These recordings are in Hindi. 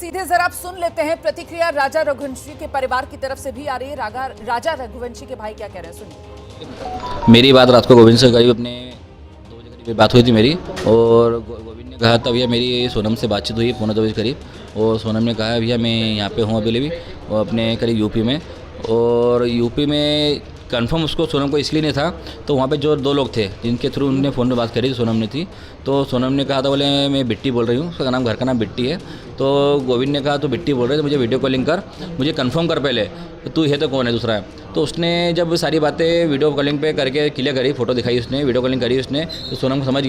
सीधे जरा आप सुन लेते हैं प्रतिक्रिया राजा रघुवंशी के परिवार की तरफ से भी आ रही है। राजा रघुवंशी के भाई क्या कह रहे हैं, सुनिए। मेरी बात रात को गोविंद से करीब अपने 2 बजे करीब बात हुई थी मेरी, और गोविंद ने कहा था भैया मेरी सोनम से बातचीत हुई 2:45 बजे करीब, और सोनम ने कहा भैया मैं यहाँ पे हूँ अभी भी, और अपने करीब यूपी में, और यूपी में कंफर्म उसको सोनम को इसलिए नहीं था, तो वहाँ पे जो 2 लोग थे जिनके थ्रू उन्होंने फ़ोन पे बात करी सोनम ने थी, तो सोनम ने कहा था बोले मैं बिट्टी बोल रही हूँ, उसका नाम घर का नाम बिट्टी है। तो गोविंद ने कहा तो बिट्टी बोल रहे तो मुझे वीडियो कॉलिंग कर, मुझे कंफर्म कर पहले तू है तो कौन है दूसरा है। तो उसने जब सारी बातें वीडियो कॉलिंग पे करके क्लियर करी, फोटो दिखाई उसने, वीडियो कॉलिंग करी उसने, तो सोनम को समझ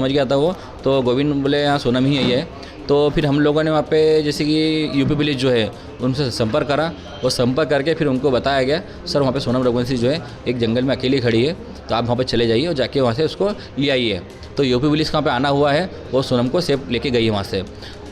गया था वो। तो गोविंद बोले हाँ सोनम ही है। तो फिर हम लोगों ने वहाँ पे जैसे कि यूपी पुलिस जो है उनसे संपर्क करा, और संपर्क करके फिर उनको बताया गया सर वहाँ पे सोनम रघुवंशी जो है एक जंगल में अकेली खड़ी है, तो आप वहाँ पे चले जाइए और जाके वहाँ से उसको ले आइए। तो यूपी पुलिस वहाँ पे आना हुआ है और सोनम को सेफ लेके गई है वहाँ से।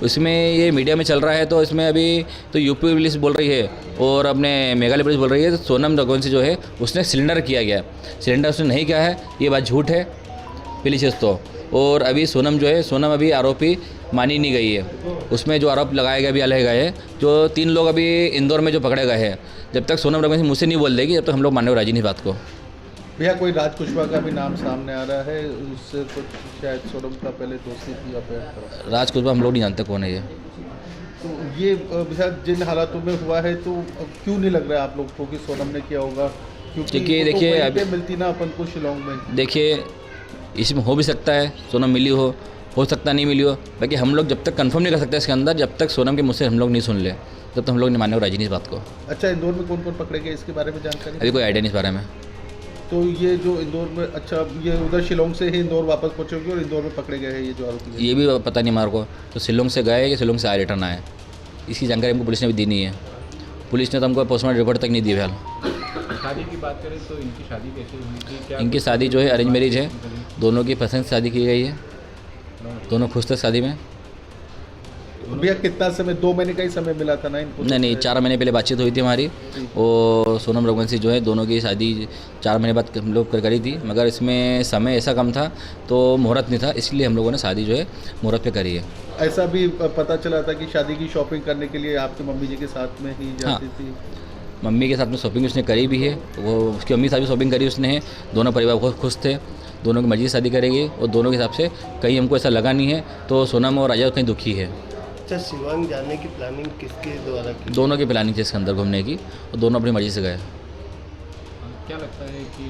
इसमें ये मीडिया में चल रहा है, तो इसमें अभी तो यूपी पुलिस बोल रही है और अपने मेघालय पुलिस बोल रही है तो सोनम रघुवंशी जो है उसने सिलेंडर किया गया, सिलेंडर उसने नहीं किया है, ये बात झूठ है पहली चीज़ तो। और अभी सोनम जो है, सोनम अभी आरोपी मानी नहीं गई है, उसमें जो आरोप लगाए गए अभी अलग गए हैं, जो 3 लोग अभी इंदौर में जो पकड़े गए हैं, जब तक सोनम रघुवंशी मुझसे नहीं बोल देगी जब तक हम लोग मानने को राजी नहीं बात को। भैया कोई राज कुशवाहा का भी नाम सामने आ रहा है, उससे कुछ शायद सोनम का पहले दोस्ती थी या फिर राज कुशवाहा हम लोग नहीं जानते कौन है ये। तो ये भैया जिन हालातों में हुआ है तो क्यों नहीं लग रहा है आप लोग को कि सोनम ने किया होगा, क्योंकि देखिए तो अभी मिलती ना अपन को शिलोंग में। देखिए इसमें हो भी सकता है सोनम मिली हो सकता नहीं मिली हो, बाकी हम लोग जब तक कंफर्म नहीं कर सकते इसके अंदर, जब तक सोनम के मुझसे हम लोग नहीं सुन ले तब तक हम लोग नहीं मानने को राजी नहीं इस बात को। अच्छा, इंदौर में कौन कौन पकड़े गए इसके बारे में जानकारी? अभी कोई आइडिया नहीं इस बारे में। तो ये जो इंदौर में, अच्छा ये उधर शिलोंग से ही इंदौर वापस पहुँचे होंगे और इंदौर में पकड़े गए हैं ये जो आरोपी? ये भी पता नहीं हमारे को, तो शिलोंग से गए कि शिलोंग से आए रिटर्न आए, इसकी जानकारी हमको पुलिस ने भी दी नहीं है। पुलिस ने तो हमको पोस्टमार्टम रिपोर्ट तक नहीं दी फिलहाल। शादी की बात करें तो इनकी शादी कैसे हुई थी? क्या इनकी शादी जो है अरेंज मैरिज है, दोनों की पसंद से शादी की गई है, दोनों खुश थे शादी में। भैया कितना समय, 2 महीने का ही समय मिला था ना इनको? नहीं 4 महीने पहले बातचीत हुई थी हमारी, और सोनम रघुवंशी जो है दोनों की शादी 4 महीने बाद हम लोग करी थी, मगर इसमें समय ऐसा कम था तो मुहूर्त नहीं था, इसलिए हम लोगों ने शादी जो है मुहूर्त पे करी है। ऐसा भी पता चला था कि शादी की शॉपिंग करने के लिए आपकी मम्मी जी के साथ में ही जाती थी? मम्मी के साथ में शॉपिंग उसने करी भी है, वो उसकी मम्मी के साथ भी शॉपिंग करी उसने है, दोनों परिवार बहुत खुश थे, दोनों की मर्जी से शादी करेगी, और दोनों के हिसाब से कहीं हमको ऐसा लगा नहीं है तो सोनम और राजा कहीं दुखी है। अच्छा, शिवांग जाने की प्लानिंग किसके द्वारा की? दोनों की प्लानिंग थी इसके अंदर घूमने की, और दोनों अपनी मर्जी से गए। क्या लगता है कि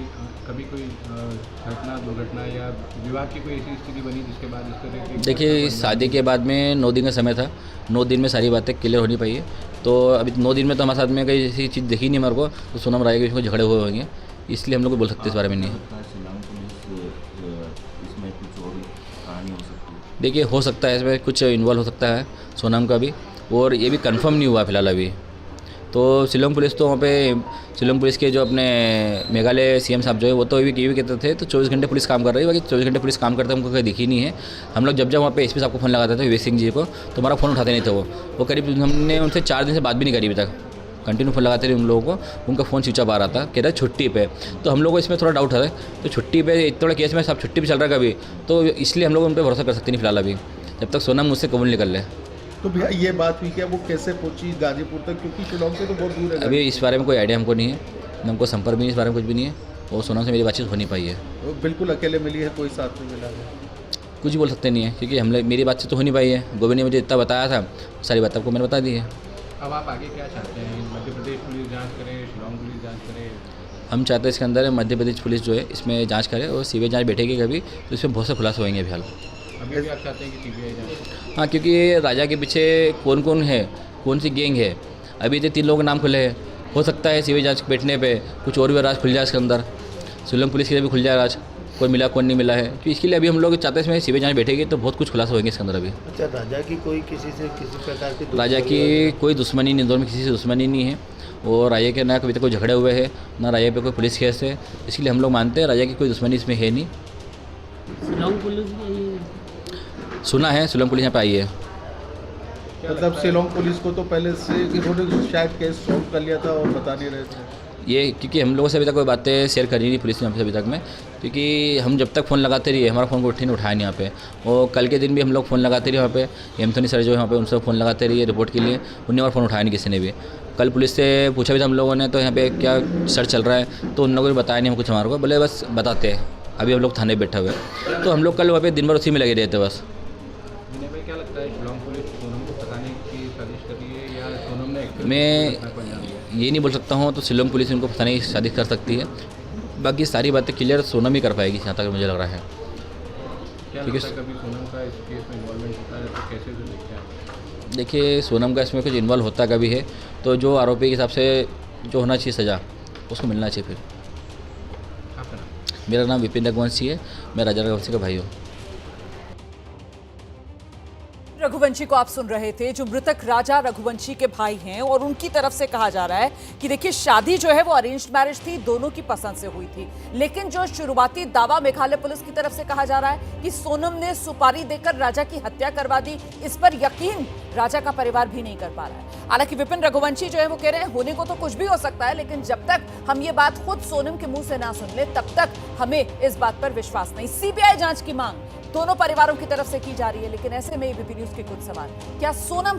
कभी कोई घटना दुर्घटना या विवाह की कोई ऐसी स्थिति बनी जिसके बाद इस तरह की? देखिए शादी के बाद में 9 दिन का समय था, 9 दिन में सारी बातें क्लियर होनी पाई है, तो अभी 9 दिन में तो हमारे साथ में कई ऐसी चीज़ दिखी नहीं हमारे को, तो सोनम राय के झगड़े हुए होंगे, इसलिए हम लोग बोल सकते इस बारे में नहीं। देखिए हो सकता है इसमें कुछ इन्वॉल्व हो सकता है सोनम का भी, और ये भी कंफर्म नहीं हुआ फिलहाल अभी। तो शिलोंग पुलिस तो वहाँ पे शिलोंग पुलिस के जो अपने मेघालय सीएम साहब जो है वो तो ये भी कहते थे तो 24 घंटे पुलिस काम कर रही है, बाकी 24 घंटे पुलिस काम करते हमको कहीं दिखी नहीं है। हम लोग जब वहाँ पे एसपी साहब को फ़ोन लगाते थे विवेक सिंह जी को, तो हमारा फ़ोन उठाते नहीं थे वो करीब हमने उनसे 4 दिन से बात भी नहीं करी अभी तक, कंटिन्यू फ़ोन लगाते रहे उन लोगों को, उनका फ़ोन स्विच ऑफ आ रहा था, कह रहा है छुट्टी पे। तो हम लोग को इसमें थोड़ा डाउट है, तो छुट्टी पे इतना बड़ा केस में सब छुट्टी पे चल रहा है कभी, तो इसलिए हम लोग उन पर भरोसा कर सकते नहीं फिलहाल अभी, जब तक सोनम मुझसे कबूल निकल ले। तो भैया ये बात हुई क्या, वो कैसे पहुंची गाजीपुर तक, क्योंकि शिलोंग से तो बहुत दूर है? अभी इस बारे में कोई आइडिया हमको नहीं है, हमको संपर्क भी नहीं, इस बारे में कुछ भी नहीं है, और सोनम से मेरी बातचीत हो नहीं पाई है। वो बिल्कुल अकेले मिली है, कोई साथ में मिला है? कुछ बोल सकते नहीं है, क्योंकि हम मेरी बातचीत तो हो नहीं पाई है। गोविंद ने मुझे इतना बताया था, सारी बात आपको मैंने बता दी है। अब आप आगे क्या चाहते हैं? मध्य प्रदेश पुलिस जांच करे, शिलोंग पुलिस जांच करे? हम चाहते हैं इसके अंदर मध्य प्रदेश पुलिस जो है इसमें जांच करे, और सीबीआई जांच बैठेगी कभी तो इसमें बहुत से खुलासे होंगे फिलहाल। अभी भी आप चाहते हैं कि सीबीआई जांच? हाँ, क्योंकि राजा के पीछे कौन कौन है, कौन सी गैंग है, अभी तो 3 लोगों के नाम खुले हैं, हो सकता है सीबीआई जांच बैठने पे कुछ और भी राज खुल जाए इसके अंदर, शिलोंग पुलिस के भी खुल जाए राज, कोई मिला कौन नहीं मिला है, तो इसके लिए अभी हम लोग चाहते हैं इसमें सीबीआई जांच बैठेगी तो बहुत कुछ खुलासा होंगे इसके अंदर अभी। अच्छा, राजा की कोई किसी से किसी प्रकार की राजा की कोई दुश्मनी नहीं, इंदौर में किसी से दुश्मनी नहीं है, और राजा के ना कभी तक कोई झगड़े हुए हैं, ना राजा पे कोई पुलिस केस है, इसलिए हम लोग मानते हैं राजा की कोई दुश्मनी इसमें है नहीं। शिलोंग पुलिस भी सुना है शिलोंग पुलिस यहाँ पे आई है। मतलब शिलोंग पुलिस को तो पहले से इन्होंने शायद केस सॉल्व कर लिया था और बता नहीं रहे थे? ये क्योंकि हम लोगों से अभी तक कोई बातें शेयर करी नहीं पुलिस ने हमसे अभी तक में, क्योंकि हम जब तक फ़ोन लगाते रहिए हमारा फ़ोन को उठे नहीं उठाया नहीं यहाँ पे। और कल के दिन भी हम लोग फ़ोन लगाते रहे वहाँ पे, एंथोनी सर जो है वहाँ पे उनसे फ़ोन लगाते रहिए रिपोर्ट के लिए, उन्होंने और फ़ोन उठाया नहीं किसी ने भी। कल पुलिस से पूछा भी था हम लोगों ने तो यहाँ पे क्या सर्च चल रहा है, तो उन लोगों ने बताया नहीं हम कुछ हमारे को, बोले बस बताते हैं अभी हम लोग थाने बैठे हुए। तो हम लोग कल वहाँ पे दिन भर उसी में लगे रहते बस। विनय भाई, क्या लगता है शिलोंग पुलिस सोनम को फंसाने की साजिश कर रही है या सोनम ने एक्चुअली मैं घटना को अंजाम दिया है? ये नहीं बोल सकता हूँ, तो शिलोंग पुलिस इनको फंसाने की शादी कर सकती है, बाकी सारी बातें क्लियर सोनम ही कर पाएगी जहाँ तक मुझे लग रहा है। क्या ठीक है। लगता है कभी सोनम का इस केस में इन्वॉल्वमेंट होता है तो कैसे उसे देखते हैं आप? देखिए सोनम का इसमें कुछ इन्वॉल्व होता कभी है तो जो आरोपी के हिसाब से जो होना चाहिए सज़ा उसको मिलना चाहिए। फिर आपका नाम? मेरा नाम विपिन रघुवंशी है, मैं राजा रघुवंशी का भाई हूँ। रघुवंशी को आप सुन रहे थे, जो मृतक राजा रघुवंशी के भाई हैं, और उनकी तरफ से कहा जा रहा है कि देखिए शादी जो है वो अरेंज्ड मैरिज थी, दोनों की पसंद से हुई थी, लेकिन जो शुरुआती दावा मेघालय पुलिस की तरफ से कहा जा रहा है कि सोनम ने सुपारी देकर राजा की हत्या करवा दी, इस पर यकीन राजा का परिवार भी नहीं कर पा रहा है। हालांकि विपिन रघुवंशी जो है वो कह रहे हैं होने को तो कुछ भी हो सकता है, लेकिन जब तक हम ये बात खुद सोनम के मुंह से ना सुन ले तब तक हमें इस बात पर विश्वास नहीं। सीबीआई जांच की मांग दोनों परिवारों की तरफ से की जा रही है, लेकिन ऐसे में एबीपी न्यूज के कुछ सवाल, क्या सोनम